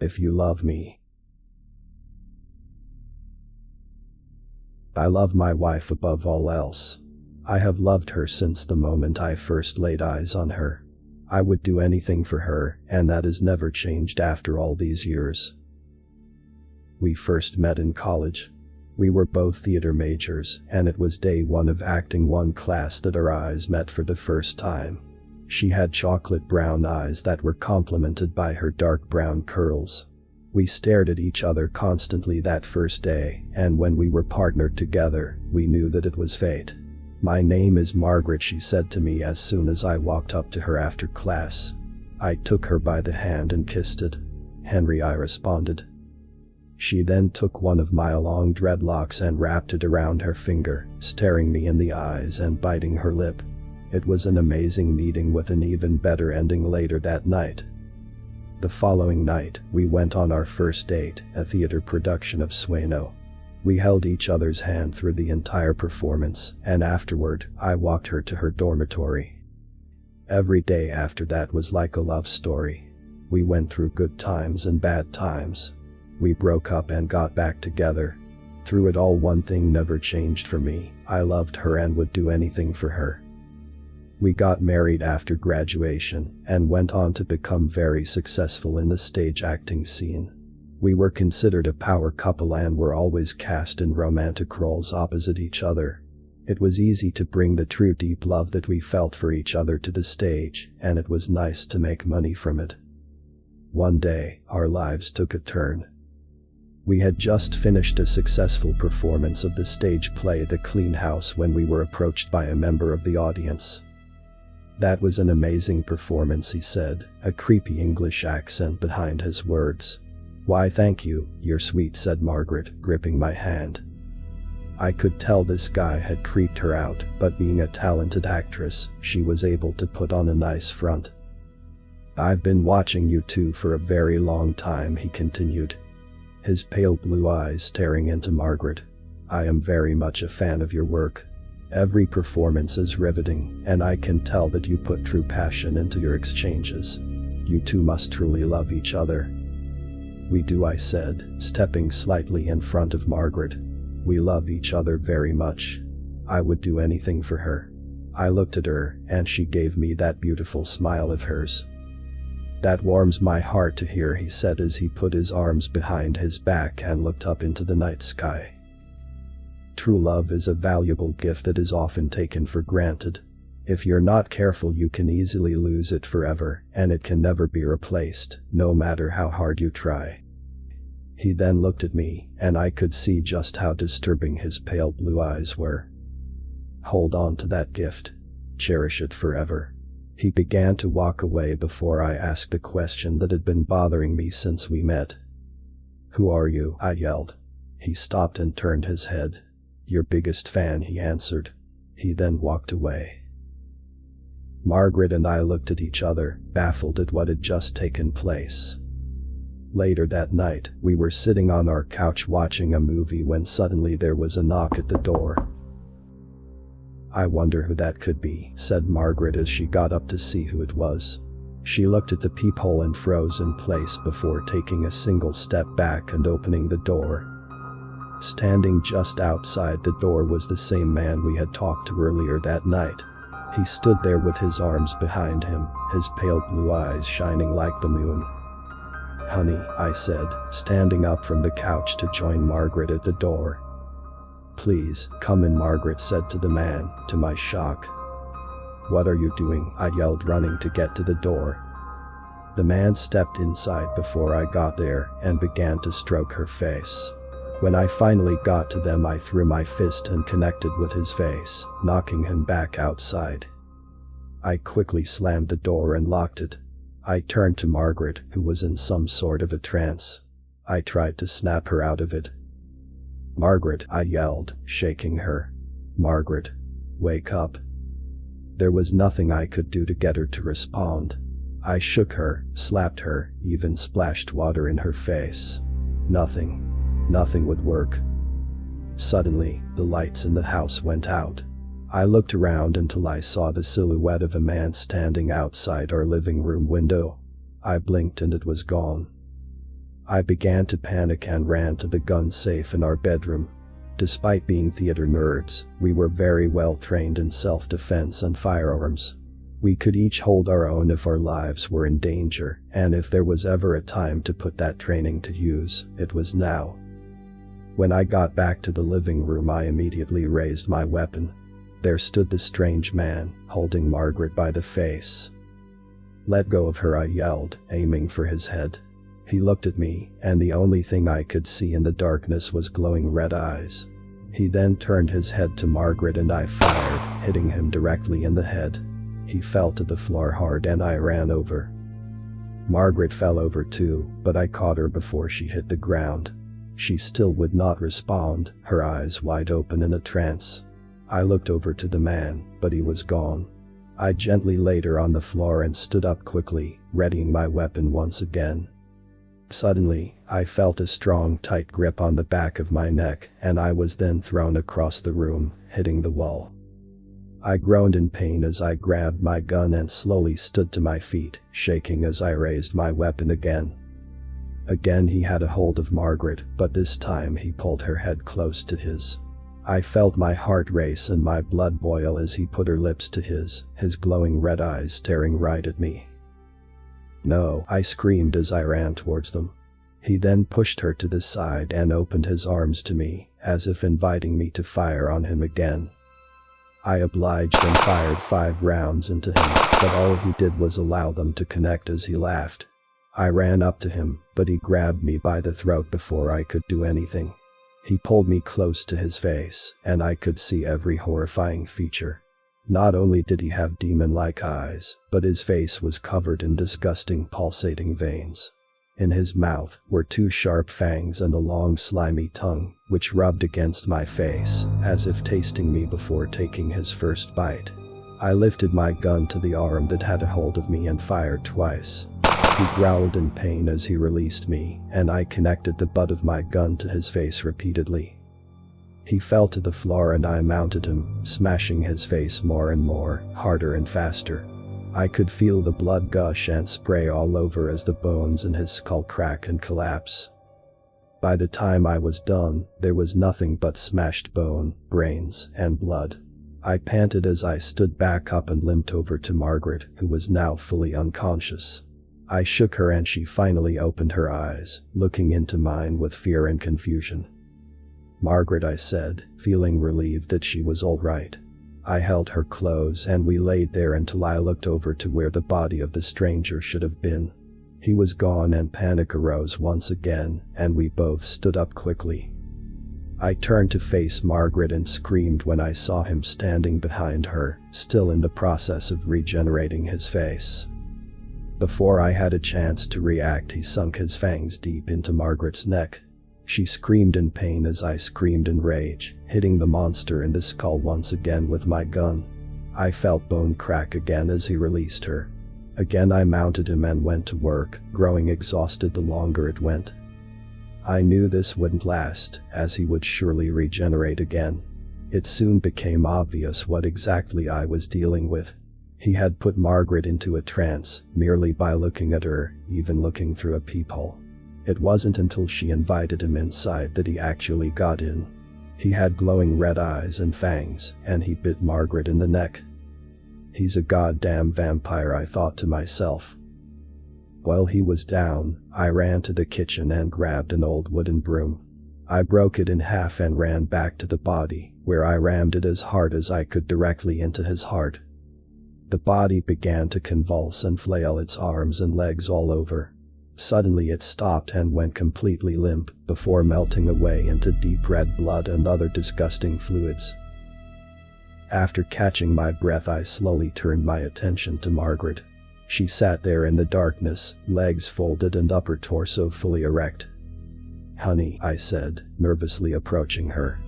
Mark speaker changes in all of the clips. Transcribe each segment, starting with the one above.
Speaker 1: If you love me. I love my wife above all else. I have loved her since the moment I first laid eyes on her. I would do anything for her, and that has never changed after all these years. We first met in college. We were both theater majors, and it was day one of acting one class that our eyes met for the first time. She had chocolate brown eyes that were complemented by her dark brown curls. We stared at each other constantly that first day, and when we were partnered together, we knew that it was fate. "My name is Margaret," she said to me as soon as I walked up to her after class. I took her by the hand and kissed it. "Henry," I responded. She then took one of my long dreadlocks and wrapped it around her finger, staring me in the eyes and biting her lip. It was an amazing meeting with an even better ending later that night. The following night, we went on our first date, a theater production of Sueno. We held each other's hand through the entire performance, and afterward, I walked her to her dormitory. Every day after that was like a love story. We went through good times and bad times. We broke up and got back together. Through it all, one thing never changed for me: I loved her and would do anything for her. We got married after graduation and went on to become very successful in the stage acting scene. We were considered a power couple and were always cast in romantic roles opposite each other. It was easy to bring the true deep love that we felt for each other to the stage, and it was nice to make money from it. One day, our lives took a turn. We had just finished a successful performance of the stage play The Clean House when we were approached by a member of the audience. "That was an amazing performance," he said, a creepy English accent behind his words. "Why, thank you, you're sweet," said Margaret, gripping my hand. I could tell this guy had creeped her out, but being a talented actress, she was able to put on a nice front. "I've been watching you two for a very long time," he continued, his pale blue eyes staring into Margaret. "I am very much a fan of your work. Every performance is riveting, and I can tell that you put true passion into your exchanges. You two must truly love each other." "We do," I said, stepping slightly in front of Margaret. "We love each other very much. I would do anything for her." I looked at her, and she gave me that beautiful smile of hers. "That warms my heart to hear," he said as he put his arms behind his back and looked up into the night sky. True love is a valuable gift that is often taken for granted. If you're not careful, you can easily lose it forever, and it can never be replaced, no matter how hard you try. He then looked at me, and I could see just how disturbing his pale blue eyes were. "Hold on to that gift. Cherish it forever." He began to walk away before I asked the question that had been bothering me since we met. "Who are you?" I yelled. He stopped and turned his head. "Your biggest fan," he answered. He then walked away. Margaret and I looked at each other, baffled at what had just taken place. Later that night, we were sitting on our couch watching a movie when suddenly there was a knock at the door. "I wonder who that could be," said Margaret as she got up to see who it was. She looked at the peephole and froze in place before taking a single step back and opening the door. Standing just outside the door was the same man we had talked to earlier that night. He stood there with his arms behind him, his pale blue eyes shining like the moon. "Honey," I said, standing up from the couch to join Margaret at the door. "Please, come in," Margaret said to the man, to my shock. "What are you doing?" I yelled, running to get to the door. The man stepped inside before I got there and began to stroke her face. When I finally got to them, I threw my fist and connected with his face, knocking him back outside. I quickly slammed the door and locked it. I turned to Margaret, who was in some sort of a trance. I tried to snap her out of it. "Margaret," I yelled, shaking her. "Margaret, wake up." There was nothing I could do to get her to respond. I shook her, slapped her, even splashed water in her face. Nothing. Nothing would work. Suddenly, the lights in the house went out. I looked around until I saw the silhouette of a man standing outside our living room window. I blinked and it was gone. I began to panic and ran to the gun safe in our bedroom. Despite being theater nerds, we were very well trained in self-defense and firearms. We could each hold our own if our lives were in danger, and if there was ever a time to put that training to use, it was now. When I got back to the living room, I immediately raised my weapon. There stood the strange man, holding Margaret by the face. "Let go of her," I yelled, aiming for his head. He looked at me, and the only thing I could see in the darkness was glowing red eyes. He then turned his head to Margaret and I fired, hitting him directly in the head. He fell to the floor hard and I ran over. Margaret fell over too, but I caught her before she hit the ground. She still would not respond, her eyes wide open in a trance. I looked over to the man, but he was gone. I gently laid her on the floor and stood up quickly, readying my weapon once again. Suddenly, I felt a strong, tight grip on the back of my neck, and I was then thrown across the room, hitting the wall. I groaned in pain as I grabbed my gun and slowly stood to my feet, shaking as I raised my weapon again. Again he had a hold of Margaret, but this time he pulled her head close to his. I felt my heart race and my blood boil as he put her lips to his glowing red eyes staring right at me. "No," I screamed as I ran towards them. He then pushed her to the side and opened his arms to me, as if inviting me to fire on him again. I obliged and fired 5 rounds into him, but all he did was allow them to connect as he laughed. I ran up to him, but he grabbed me by the throat before I could do anything. He pulled me close to his face, and I could see every horrifying feature. Not only did he have demon-like eyes, but his face was covered in disgusting pulsating veins. In his mouth were 2 sharp fangs and a long slimy tongue, which rubbed against my face, as if tasting me before taking his first bite. I lifted my gun to the arm that had a hold of me and fired twice. He growled in pain as he released me, and I connected the butt of my gun to his face repeatedly. He fell to the floor and I mounted him, smashing his face more and more, harder and faster. I could feel the blood gush and spray all over as the bones in his skull crack and collapse. By the time I was done, there was nothing but smashed bone, brains, and blood. I panted as I stood back up and limped over to Margaret, who was now fully unconscious. I shook her and she finally opened her eyes, looking into mine with fear and confusion. "Margaret," I said, feeling relieved that she was all right. I held her close and we laid there until I looked over to where the body of the stranger should have been. He was gone and panic arose once again, and we both stood up quickly. I turned to face Margaret and screamed when I saw him standing behind her, still in the process of regenerating his face. Before I had a chance to react, he sunk his fangs deep into Margaret's neck. She screamed in pain as I screamed in rage, hitting the monster in the skull once again with my gun. I felt bone crack again as he released her. Again I mounted him and went to work, growing exhausted the longer it went. I knew this wouldn't last, as he would surely regenerate again. It soon became obvious what exactly I was dealing with. He had put Margaret into a trance, merely by looking at her, even looking through a peephole. It wasn't until she invited him inside that he actually got in. He had glowing red eyes and fangs, and he bit Margaret in the neck. "He's a goddamn vampire," I thought to myself. While he was down, I ran to the kitchen and grabbed an old wooden broom. I broke it in half and ran back to the body, where I rammed it as hard as I could directly into his heart. The body began to convulse and flail its arms and legs all over. Suddenly it stopped and went completely limp, before melting away into deep red blood and other disgusting fluids. After catching my breath, I slowly turned my attention to Margaret. She sat there in the darkness, legs folded and upper torso fully erect. "Honey," I said, nervously approaching her.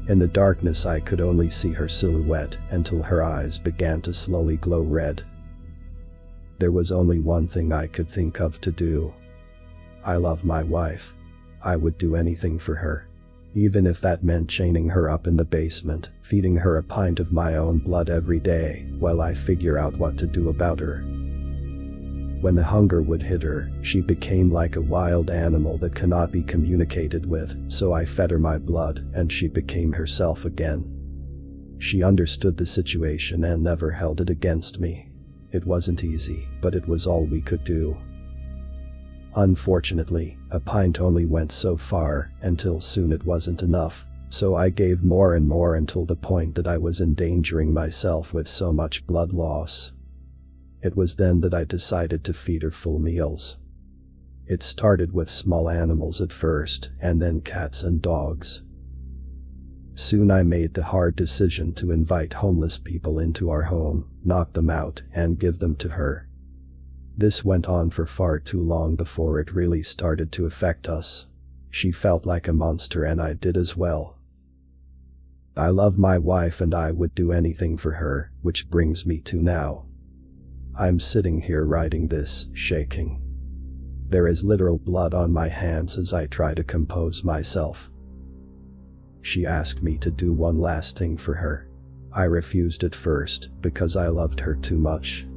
Speaker 1: In the darkness I could only see her silhouette until her eyes began to slowly glow red. There was only one thing I could think of to do. I love my wife. I would do anything for her. Even if that meant chaining her up in the basement, feeding her a pint of my own blood every day, while I figure out what to do about her. When the hunger would hit her, she became like a wild animal that cannot be communicated with, so I fed her my blood, and she became herself again. She understood the situation and never held it against me. It wasn't easy, but it was all we could do. Unfortunately, a pint only went so far, until soon it wasn't enough, so I gave more and more until the point that I was endangering myself with so much blood loss. It was then that I decided to feed her full meals. It started with small animals at first, and then cats and dogs. Soon I made the hard decision to invite homeless people into our home, knock them out, and give them to her. This went on for far too long before it really started to affect us. She felt like a monster and I did as well. I love my wife and I would do anything for her, which brings me to now. I'm sitting here writing this, shaking. There is literal blood on my hands as I try to compose myself. She asked me to do one last thing for her. I refused at first, because I loved her too much.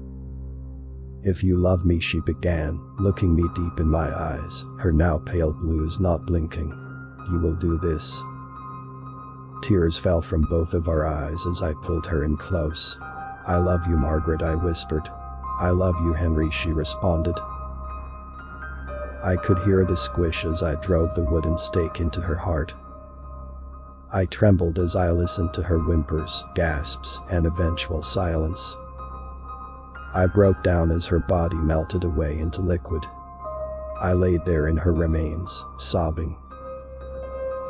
Speaker 1: "If you love me," she began, looking me deep in my eyes, her now pale blues not blinking. "You will do this." Tears fell from both of our eyes as I pulled her in close. "I love you, Margaret," I whispered. "I love you, Henry," she responded. I could hear the squish as I drove the wooden stake into her heart. I trembled as I listened to her whimpers, gasps, and eventual silence. I broke down as her body melted away into liquid. I laid there in her remains, sobbing.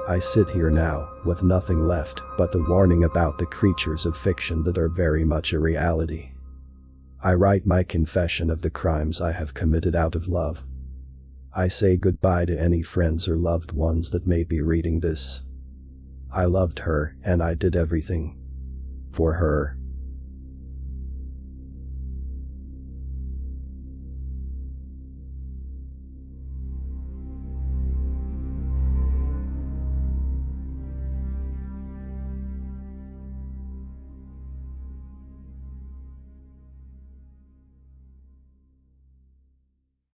Speaker 1: I sit here now, with nothing left but the warning about the creatures of fiction that are very much a reality. I write my confession of the crimes I have committed out of love. I say goodbye to any friends or loved ones that may be reading this. I loved her, and I did everything for her.